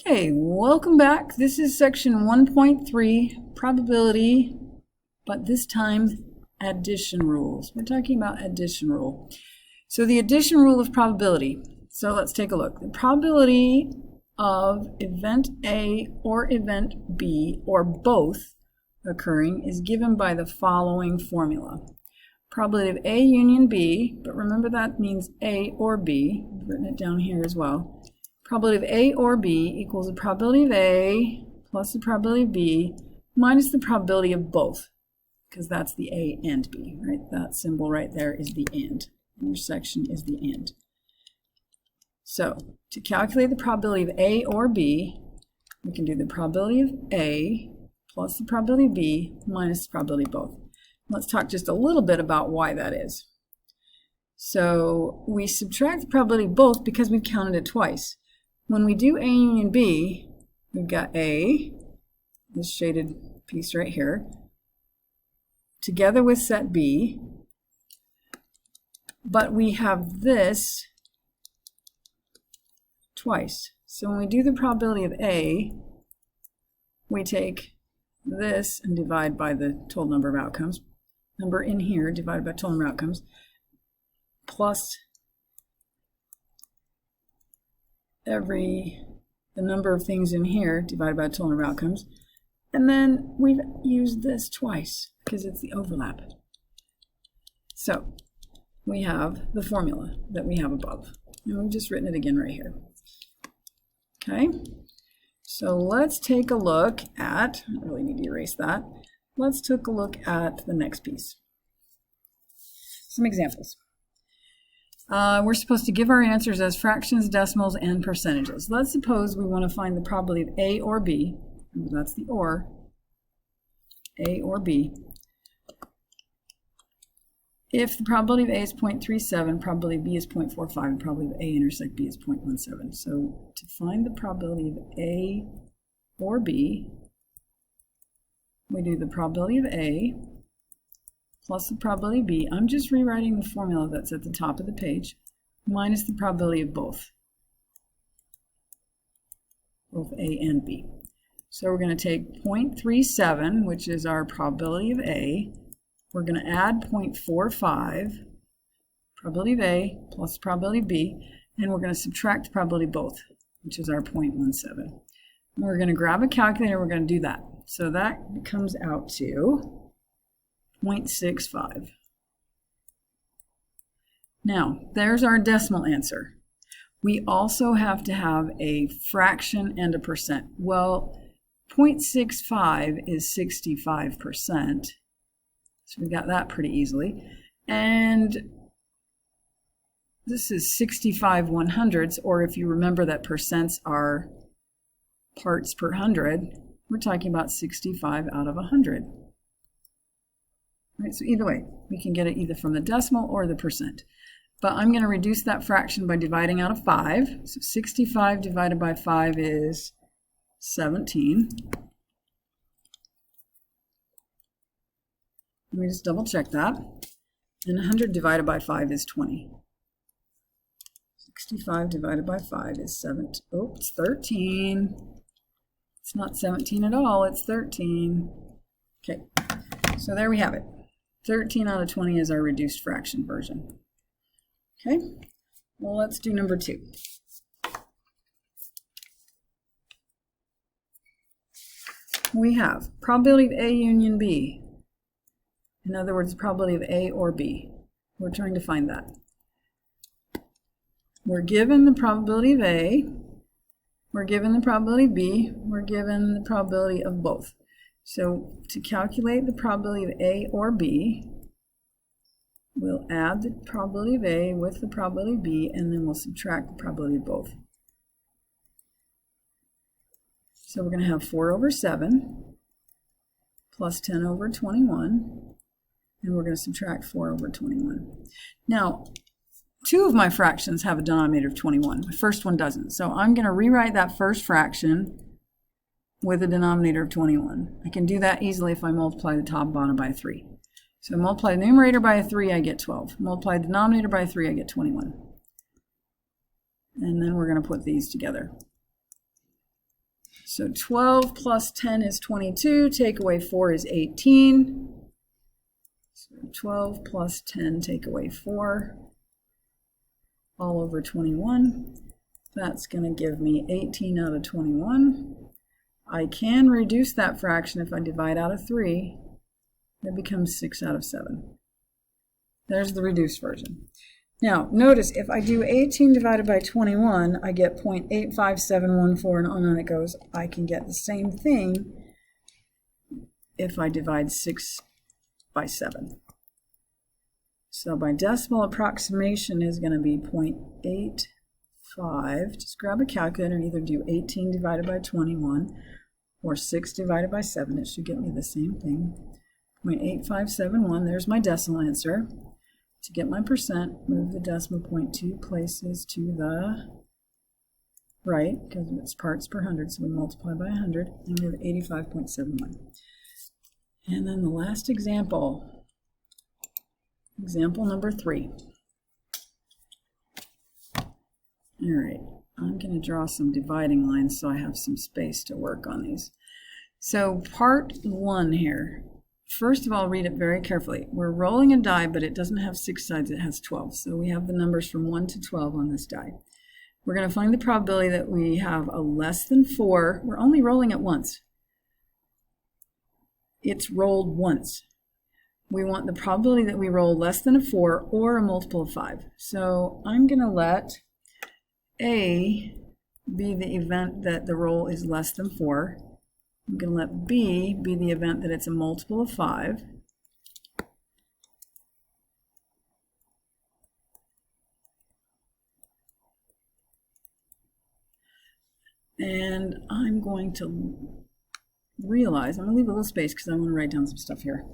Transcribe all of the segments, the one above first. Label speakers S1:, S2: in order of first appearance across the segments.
S1: Okay, welcome back. This is section 1.3, probability, but this time addition rules. We're talking about addition rule. So the addition rule of probability. So let's take a look. The probability of event A or event B or both occurring is given by the following formula. Probability of A union B, but remember that means A or B. I've written it down here as well. Probability of A or B equals the probability of A plus the probability of B minus the probability of both, because that's the A and B, right? That symbol right there is the and. Intersection is the and. So to calculate the probability of A or B, we can do the probability of A plus the probability of B minus the probability of both. Let's talk just a little bit about why that is. So we subtract the probability of both because we've counted it twice. When we do A union B, we've got A, this shaded piece right here, together with set B, but we have this twice. So when we do the probability of A, we take this and divide by the total number of outcomes, number in here divided by total number of outcomes, plus the number of things in here divided by the total number of outcomes, and then we've used this twice because it's the overlap. So we have the formula that we have above, and we've just written it again right here. Okay, so let's take a look at, I really need to erase that. Let's take a look at the next piece. Some examples. We're supposed to give our answers as fractions, decimals, and percentages. Let's suppose we want to find the probability of A or B. That's the or. A or B. If the probability of A is 0.37, probability of B is 0.45, and probability of A intersect B is 0.17. So to find the probability of A or B, we do the probability of A plus the probability of B. I'm just rewriting the formula that's at the top of the page, minus the probability of both A and B. So we're going to take 0.37, which is our probability of A. We're going to add 0.45, probability of A plus probability of B, and we're going to subtract the probability of both, which is our 0.17. And we're going to grab a calculator, we're going to do that. So that comes out to 0.65. Now, there's our decimal answer. We also have to have a fraction and a percent. Well, 0.65 is 65%. So we got that pretty easily. And this is 65 100ths, or if you remember that percents are parts per hundred, we're talking about 65 out of 100. Right, so either way, we can get it either from the decimal or the percent. But I'm going to reduce that fraction by dividing out of 5. So 65 divided by 5 is 17. Let me just double check that. And 100 divided by 5 is 20. 65 divided by 5 is 7. Oh, it's 13. It's not 17 at all, it's 13. Okay, so there we have it. 13 out of 20 is our reduced fraction version. Okay, well, let's do number 2. We have probability of A union B. In other words, probability of A or B. We're trying to find that. We're given the probability of A. We're given the probability of B. We're given the probability of both. So to calculate the probability of A or B, we'll add the probability of A with the probability of B, and then we'll subtract the probability of both. So we're going to have 4 over 7 plus 10 over 21, and we're going to subtract 4 over 21. Now, 2 of my fractions have a denominator of 21. The first one doesn't. So I'm going to rewrite that first fraction with a denominator of 21. I can do that easily if I multiply the top and bottom by 3. So multiply the numerator by a 3, I get 12. Multiply the denominator by a 3, I get 21. And then we're going to put these together. So 12 plus 10 is 22, take away 4 is 18. So 12 plus 10, take away 4, all over 21. That's going to give me 18 out of 21. I can reduce that fraction if I divide out of 3. That becomes 6 out of 7. There's the reduced version. Now, notice if I do 18 divided by 21, I get 0.85714, and on it goes. I can get the same thing if I divide 6 by 7. So my decimal approximation is going to be 0.85. Just grab a calculator and either do 18 divided by 21 or 6 divided by 7. It should get me the same thing. 0.8571, there's my decimal answer. To get my percent, move the decimal point 2 places to the right, because it's parts per 100, so we multiply by 100, and we have 85.71. And then the last example, example number 3. All right, I'm going to draw some dividing lines so I have some space to work on these. So part 1 here. First of all, read it very carefully. We're rolling a die, but it doesn't have 6 sides, it has 12. So we have the numbers from 1 to 12 on this die. We're going to find the probability that we have a less than 4. We're only rolling it once. It's rolled once. We want the probability that we roll less than a 4 or a multiple of 5. So I'm going to let A be the event that the roll is less than 4. I'm going to let B be the event that it's a multiple of 5. And I'm going to realize, I'm going to leave a little space because I want to write down some stuff here,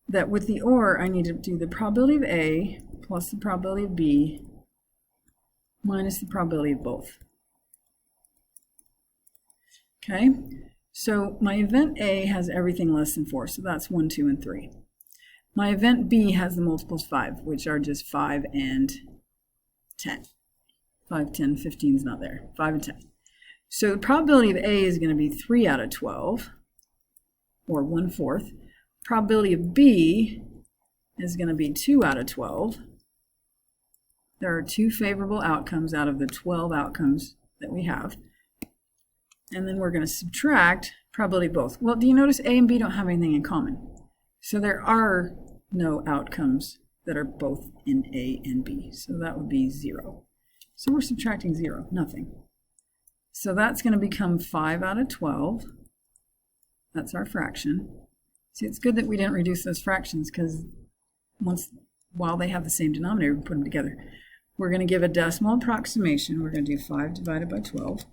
S1: that with the OR, I need to do the probability of A plus the probability of B minus the probability of both. Okay, so my event A has everything less than 4, so that's 1, 2, and 3. My event B has the multiples 5, which are just 5 and 10. 5, 10, 15 is not there. 5 and 10. So the probability of A is going to be 3 out of 12, or 1/4. Probability of B is going to be 2 out of 12. There are 2 favorable outcomes out of the 12 outcomes that we have. And then we're going to subtract probability of both. Well, do you notice A and B don't have anything in common? So there are no outcomes that are both in A and B. So that would be 0. So we're subtracting 0, nothing. So that's going to become 5 out of 12. That's our fraction. See, it's good that we didn't reduce those fractions because while they have the same denominator, we put them together. We're going to give a decimal approximation. We're going to do 5 divided by 12.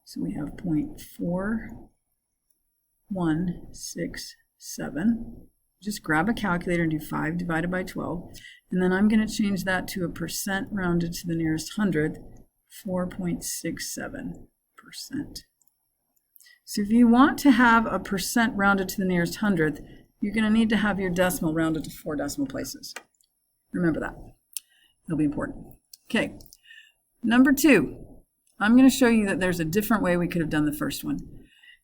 S1: So we have 0.4167. Just grab a calculator and do 5 divided by 12. And then I'm going to change that to a percent rounded to the nearest hundredth, 4.67%. So if you want to have a percent rounded to the nearest hundredth, you're going to need to have your decimal rounded to 4 decimal places. Remember that. It'll be important. Okay, number 2. I'm going to show you that there's a different way we could have done the first one.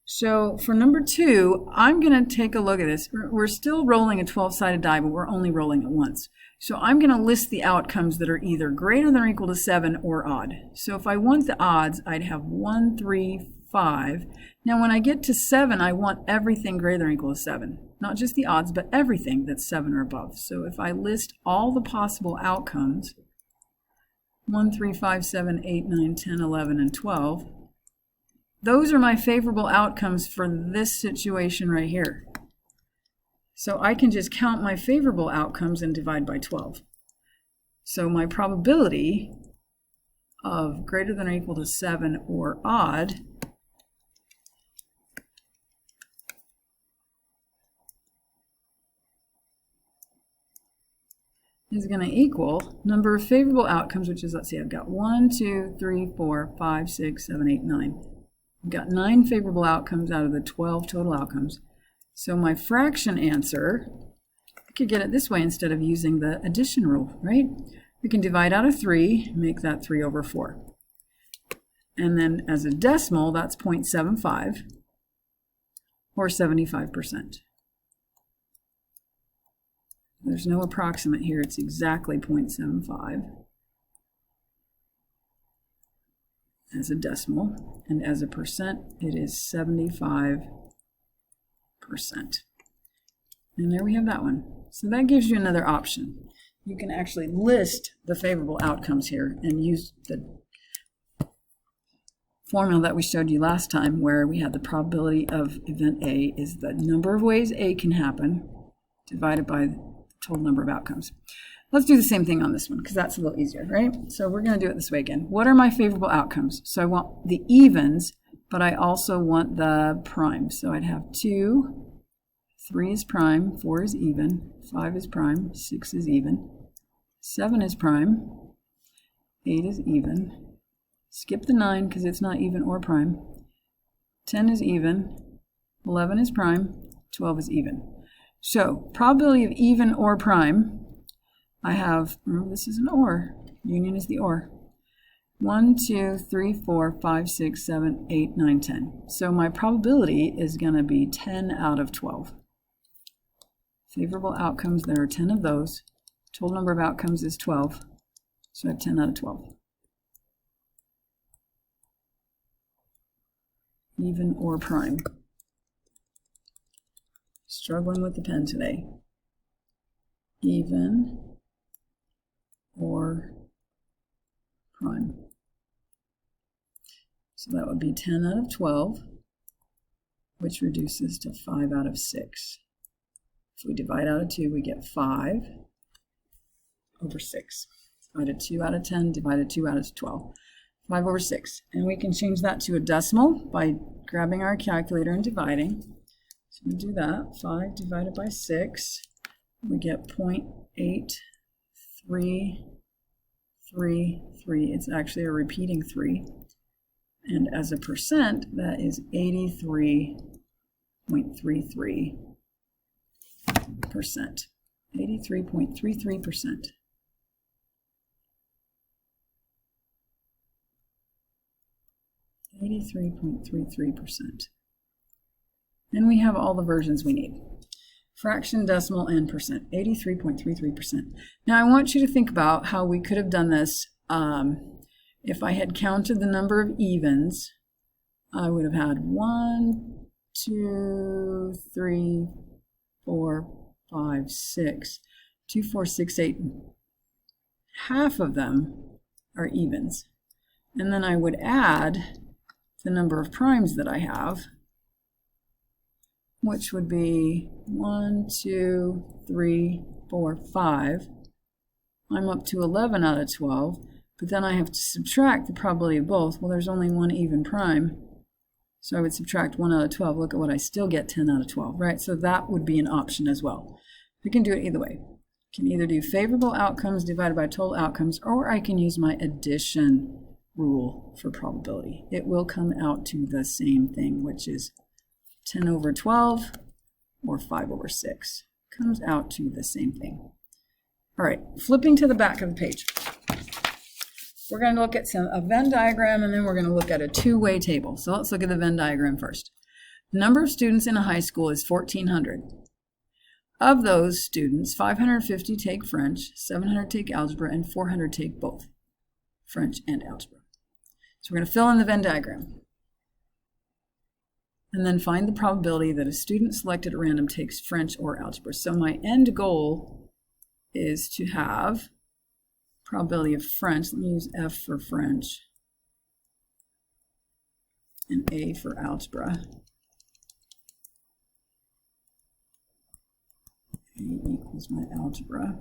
S1: So for number 2, I'm going to take a look at this. We're still rolling a 12-sided die, but we're only rolling it once. So I'm going to list the outcomes that are either greater than or equal to 7 or odd. So if I want the odds, I'd have 1, 3, 5. Now when I get to 7, I want everything greater than or equal to 7. Not just the odds, but everything that's 7 or above. So if I list all the possible outcomes, 1, 3, 5, 7, 8, 9, 10, 11, and 12. Those are my favorable outcomes for this situation right here. So I can just count my favorable outcomes and divide by 12. So my probability of greater than or equal to 7 or odd is going to equal number of favorable outcomes, which is, let's see, I've got 1, 2, 3, 4, 5, 6, 7, 8, 9. I've got 9 favorable outcomes out of the 12 total outcomes. So my fraction answer, I could get it this way instead of using the addition rule, right? We can divide out of 3, make that 3 over 4. And then as a decimal, that's 0.75 or 75%. There's no approximate here. It's exactly 0.75 as a decimal. And as a percent, it is 75%. And there we have that one. So that gives you another option. You can actually list the favorable outcomes here and use the formula that we showed you last time, where we had the probability of event A is the number of ways A can happen divided by the total number of outcomes. Let's do the same thing on this one because that's a little easier, right? So we're going to do it this way again. What are my favorable outcomes? So I want the evens, but I also want the primes. So I'd have 2, 3 is prime, 4 is even, 5 is prime, 6 is even, 7 is prime, 8 is even. Skip the 9 because it's not even or prime. 10 is even, 11 is prime, 12 is even. So probability of even or prime, I have, remember this is an or, union is the or. 1, 2, 3, 4, 5, 6, 7, 8, 9, 10. So my probability is going to be 10 out of 12. Favorable outcomes, there are 10 of those. Total number of outcomes is 12. So I have 10 out of 12. Even or prime. Struggling with the pen today. Even or prime. So that would be 10 out of 12, which reduces to 5 out of 6. If we divide out of 2, we get 5 over 6. Divided 2 out of 10, divided 2 out of 12. 5 over 6. And we can change that to a decimal by grabbing our calculator and dividing. So we do that. 5 divided by 6, we get 0.8333. It's actually a repeating 3. And as a percent, that is 83.33%. 83.33%. And we have all the versions we need. Fraction, decimal, and percent. 83.33%. Now I want you to think about how we could have done this. If I had counted the number of evens, I would have had 1, 2, 3, 4, 5, 6, 2, 4, 6, 8. Half of them are evens. And then I would add the number of primes that I have, which would be 1, 2, 3, 4, 5. I'm up to 11 out of 12, but then I have to subtract the probability of both. Well, there's only one even prime, so I would subtract 1 out of 12. Look at what I still get, 10 out of 12, right? So that would be an option as well. We can do it either way. I can either do favorable outcomes divided by total outcomes, or I can use my addition rule for probability. It will come out to the same thing, which is 10 over 12 or 5 over 6. Comes out to the same thing. All right, flipping to the back of the page. We're going to look at a Venn diagram, and then we're going to look at a two-way table. So let's look at the Venn diagram first. The number of students in a high school is 1,400. Of those students, 550 take French, 700 take algebra, and 400 take both French and algebra. So we're going to fill in the Venn diagram. And then find the probability that a student selected at random takes French or algebra. So my end goal is to have probability of French. Let me use F for French and A for algebra. A equals my algebra.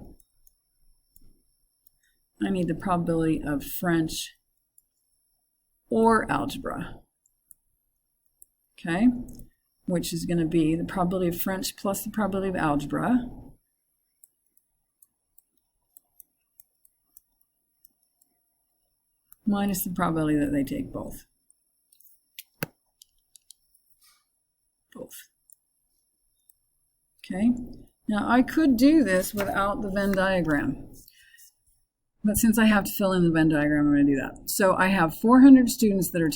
S1: I need the probability of French or algebra. Okay, which is going to be the probability of French plus the probability of algebra minus the probability that they take both. Okay, now I could do this without the Venn diagram. But since I have to fill in the Venn diagram, I'm going to do that. So I have 400 students that are